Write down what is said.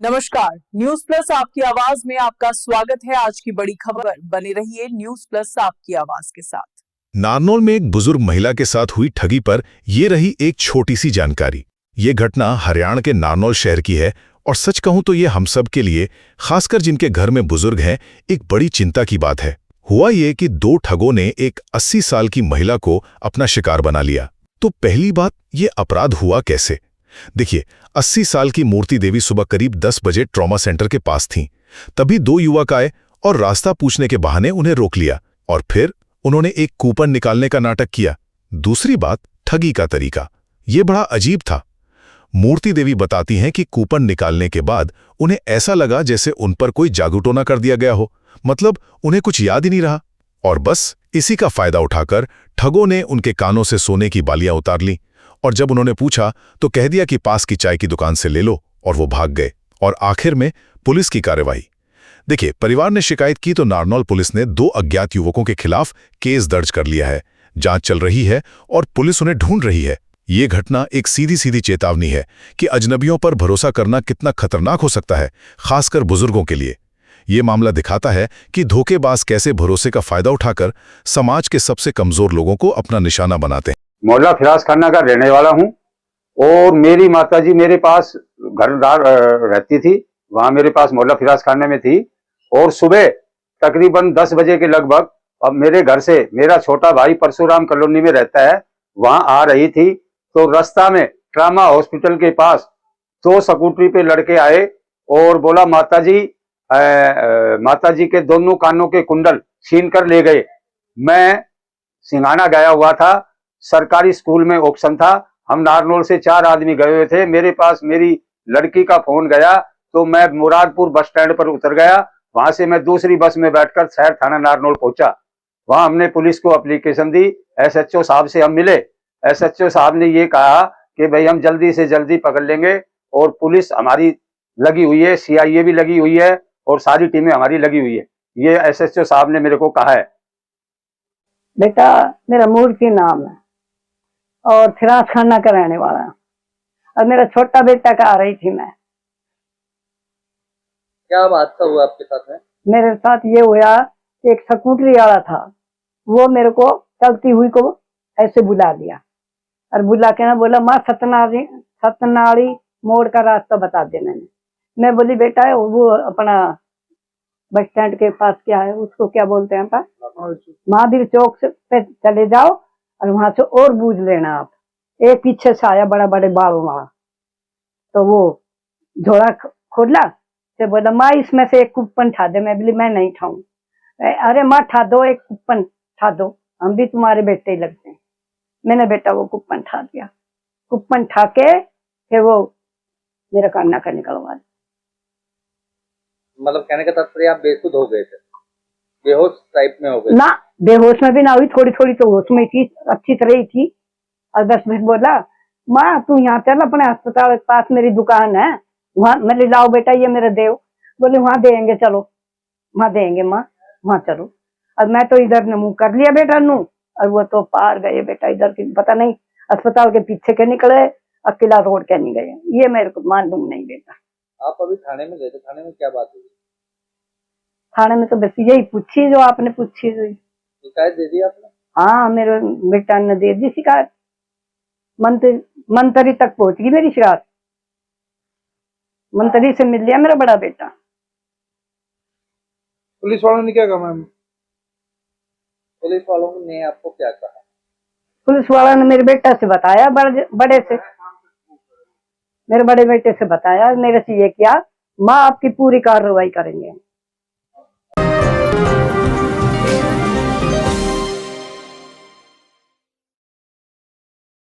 नमस्कार, news plus आपकी आवाज में आपका स्वागत है। आज की बड़ी खबर, बने रहिए न्यूज प्लस आपकी आवाज के साथ। नारनौल में एक बुजुर्ग महिला के साथ हुई ठगी पर ये रही एक छोटी सी जानकारी। ये घटना हरियाणा के नारनौल शहर की है और सच कहूं तो ये हम सब के लिए, खासकर जिनके घर में बुजुर्ग हैं, एक बड़ी चिंता की बात है। हुआ ये कि दो ठगों ने एक 80 साल की महिला को अपना शिकार बना लिया। तो पहली बात, ये अपराध हुआ कैसे? देखिए, 80 साल की मूर्ति देवी सुबह करीब 10 बजे ट्रॉमा सेंटर के पास थीं। तभी दो युवक आए और रास्ता पूछने के बहाने उन्हें रोक लिया और फिर उन्होंने एक कूपन निकालने का नाटक किया। दूसरी बात, ठगी का तरीका ये बड़ा अजीब था। मूर्ति देवी बताती हैं कि कूपन निकालने के बाद उन्हें ऐसा लगा जैसे उन पर कोई जादू-टोना कर दिया गया हो, मतलब उन्हें कुछ याद ही नहीं रहा। और बस इसी का फायदा उठाकर ठगों ने उनके कानों से सोने की बालियां उतार लीं और जब उन्होंने पूछा तो कह दिया कि पास की चाय की दुकान से ले लो, और वो भाग गए। और आखिर में पुलिस की कार्रवाई। देखिए, परिवार ने शिकायत की तो नारनौल पुलिस ने 2 अज्ञात युवकों के खिलाफ केस दर्ज कर लिया है। जांच चल रही है और पुलिस उन्हें ढूंढ रही है। ये घटना एक सीधी चेतावनी है कि अजनबियों पर भरोसा करना कितना खतरनाक हो सकता है, खासकर बुजुर्गों के लिए। ये मामला दिखाता है कि धोखेबाज कैसे भरोसे का फायदा उठाकर समाज के सबसे कमजोर लोगों को अपना निशाना बनाते हैं। मोहल्ला फिराज खाना का रहने वाला हूँ और मेरी माताजी मेरे पास घरदार रहती थी। वहां मेरे पास मोहल्ला फिराज खाने में थी और सुबह तकरीबन 10 बजे के लगभग अब मेरे घर से मेरा छोटा भाई परशुराम कॉलोनी में रहता है, वहां आ रही थी तो रास्ता में ट्रामा हॉस्पिटल के पास 2 स्कूटरी पे लड़के आए और बोला माताजी के दोनों कानों के कुंडल छीन कर ले गए। मैं सिंघाना गया हुआ था, सरकारी स्कूल में ऑप्शन था। हम नारनौल से 4 आदमी गए हुए थे। मेरे पास मेरी लड़की का फोन गया तो मैं मुरादपुर बस स्टैंड पर उतर गया। वहां से मैं दूसरी बस में बैठकर शहर थाना नारनौल पहुंचा। वहां हमने पुलिस को एप्लीकेशन दी। एसएचओ साहब से हम मिले। एसएचओ साहब ने ये कहा कि भाई हम जल्दी से जल्दी पकड़ लेंगे और पुलिस हमारी लगी हुई है, सीआईए भी लगी हुई है और सारी टीमें हमारी लगी हुई है। ये एसएचओ साहब ने मेरे को कहा है। बेटा मेरा मूर्ति नाम है और फिराज खाना का रहने वाला है और मेरा छोटा बेटा का आ रही थी मैं। क्या हादसा हुआ आपके साथ में? मेरे साथ ये हुआ, एक स्कूटरी वाला था, वो मेरे को चलती हुई को ऐसे बुला लिया और बुला के ना बोला, माँ सतनाड़ी मोड़ का रास्ता बता दे। मैं बोली बेटा वो अपना बस स्टैंड के पास क्या है, उसको क्या बोलते हैं आप, महावीर चौक से पे चले जाओ और वहां से और बूझ लेना आप। एक पीछे से आया बड़ा बड़े बालों वाला, तो वो झोला खोला से बोला, माँ इसमें से एक कूपन ठा दे। मैं बोली मैं नहीं ठाऊं। अरे माँ ठा दो, एक कूपन ठा दो, हम भी तुम्हारे बेटे ही लगते हैं। मैंने बेटा वो कूपन ठा दिया। कूपन ठा के फिर वो मेरा कान्ना का निकलवा दिया। मतलब कहने का तात्पर्य आप बेसुध हो गए थे, बेहोश टाइप में हो गए? ना, बेहोश में भी ना हुई, थोड़ी थोड़ी तो होश में थी, अच्छी तरह ही थी। और 10 मिनट बोला, माँ तू यहाँ चल, अपने अस्पताल के पास मेरी दुकान है, वहां। मैंने लाओ बेटा ये मेरे देव। बोले वहां देंगे, चलो वहां देंगे माँ, वहां चलो। और मैं तो इधर ने मुंह कर लिया बेटा नू, और वो तो पार गए बेटा, इधर की पता नहीं अस्पताल के पीछे के निकले, अकेला रोड के नहीं गए। ये मेरे को मालूम नहीं बेटा। आप अभी थाने में गए थे, थाने में क्या बात हुई? थाने में तो बस यही पूछी जो आपने पूछी। शिकायत दे दी आपने? हाँ, मेरे बेटा ने दे दी शिकायत। मंत्री तक पहुंच गई मेरी शिकायत। मंत्री से मिल लिया मेरा बड़ा बेटा। पुलिस वालों ने क्या कहा मैम? पुलिस वालों ने आपको क्या कहा? पुलिस वालों ने मेरे बेटा से बताया, बड़े से, मेरे बड़े बेटे से बताया, मेरे से ये किया, माँ आपकी पूरी कार्रवाई करेंगे।